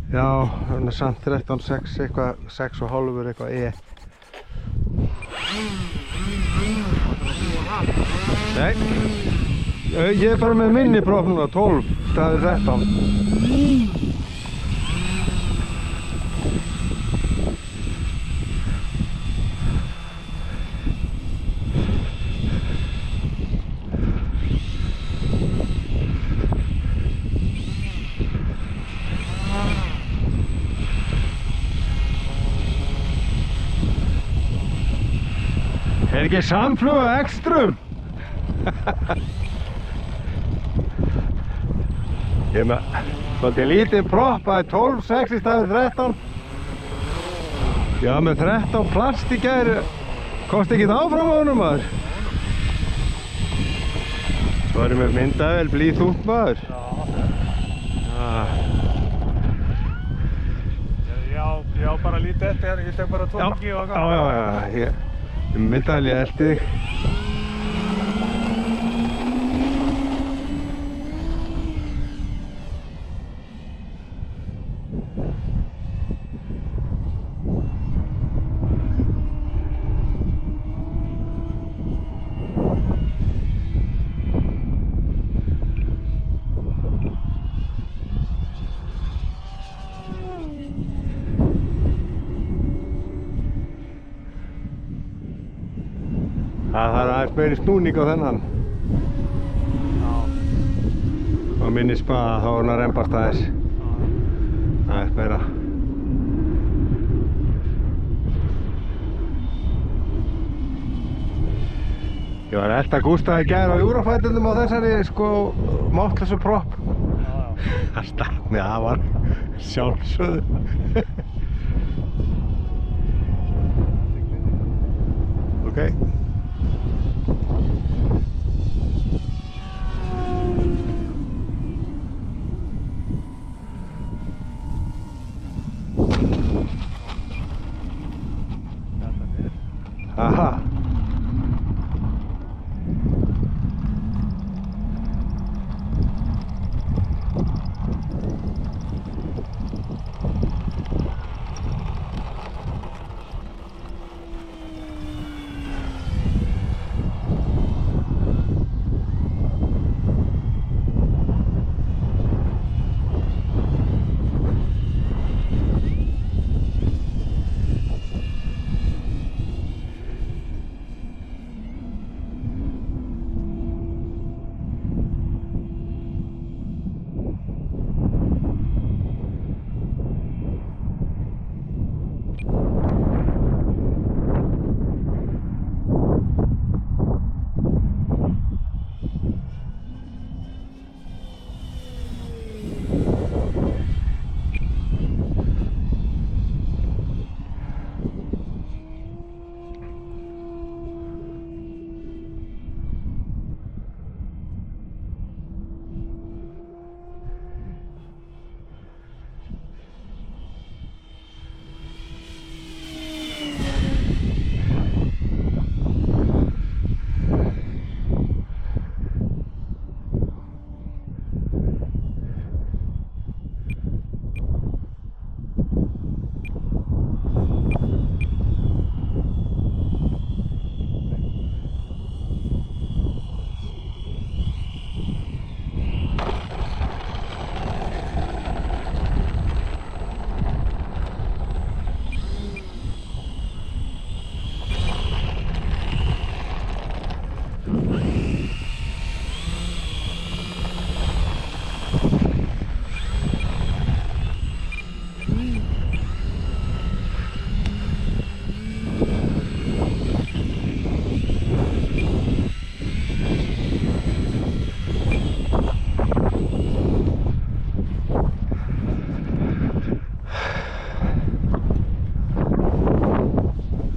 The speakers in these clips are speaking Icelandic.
Já, hann er samt 13.6 eitthvað, 6,5 eitthvað Nei, ég er bara með minni próf núna, 12, staðið 13. Er ekki samfluga ekstrum? Ég með svolítið lítið propp, það er 12.6 í staðið 13. Já, með 13 plast í gær, komst ekki það áfram á honum maður. Svo erum við myndavél, blýþúnt maður. Já, bara lítið eftir, ég tek bara 2 mikið og Já, ég myndavél, ég elti þig. Það er aðeins meiri snúning á þennan. Á minni spaða þá er hann að rembast aðeins. Aðeins meira. Ég var að elta Gústa í gær á Eurofætundum á þessari máttlausu propp. Það stakk mig af hann, sjálfsögðu. Ok. Aha.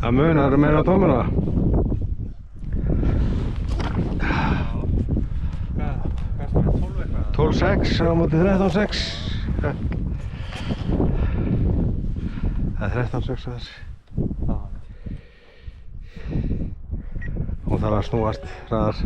Það munar meira á tómuna. 12.6 á móti 13.6. Það er 13.6 að þessi. Hún þarf að snúast hraðar.